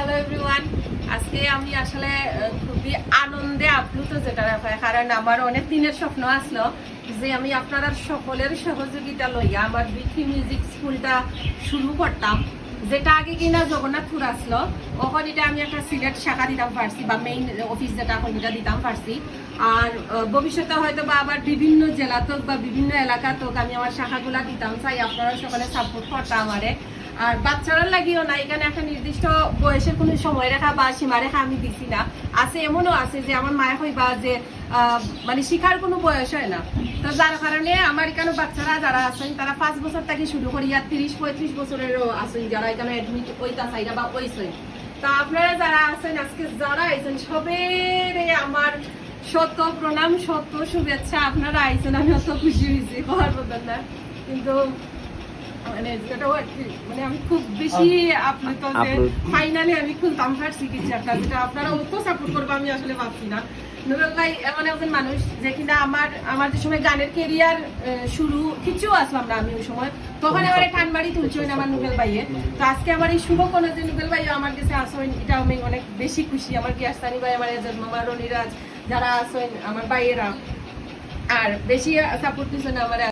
Hello everyone, আজকে আমি আসলে খুবই আনন্দে আপ্লুত, যেটা কারণ আমার অনেক দিনের স্বপ্ন আসলো যে আমি আপনারা সকলের সহযোগিতা লইয়া আমার বিথি মিউজিক স্কুলটা শুরু করতাম, যেটা আগে কিনা জগন্নাথপুর আসলো। ওখানে এটা আমি একটা সিলেট শাখা দিতাম পারছি, বা মেইন অফিস যেটা এখন এটা দিতাম পারছি। আর ভবিষ্যতে হয়তো বা আবার বিভিন্ন জেলাতক বা বিভিন্ন এলাকাতক আমি আমার শাখাগুলা দিতাম চাই, আপনারা সকলে সাপোর্ট করতাম আমারে। আর বাচ্চারা লাগিও না, এখানে একটা নির্দিষ্ট বয়সের কোনো সময় রেখা বা সীমারেখা আমি দিছি না। আছে এমনও আছে যে আমার মায়ের হইবা যে মানে শিখার কোনো বয়স হয় না, তো যার কারণে আমার এখানে বাচ্চারা যারা আছেন তারা 5 বছর থেকে শুরু করি, আর 30-35 বছরেরও আছেন যারা এখানে অ্যাডমিট ওইটা চাইরা বা ওইছেন। তা আপনারা যারা আছেন আজকে যারা আইছেন সবের আমার শত প্রণাম, শত শুভেচ্ছা। আপনারা আইছেন, আমি অত খুশি হয়েছি হওয়ার মতন না, কিন্তু মানে যেটাও আর কি, মানে আমি খুব বেশি আপ্লুত যে ফাইনালি আমি খুলতাম পারছি কিছু একটা, যেটা আপনারা অত সাপোর্ট করবো আমি আসলে ভাবছি না। নুরুল ভাই এমন একজন মানুষ যে কিনা আমার যে সময় গানের কেরিয়ার শুরু কিছু আসলাম না আমি ওই সময়, তখন আমার ঠানবাড়ি তুলছেন আমার নুবেল ভাইয়ে। তো আজকে আমার এই শুভ কোনো যে নুবেল ভাই আমার কাছে আসেন, এটা আমি অনেক বেশি খুশি। আমার গিয়াস্তানি ভাই, আমার এজাজ মামা, রনিরাজ যারা আসেন আমার ভাইয়েরা, আর বেশি সাপোর্ট দিচ্ছেন আমার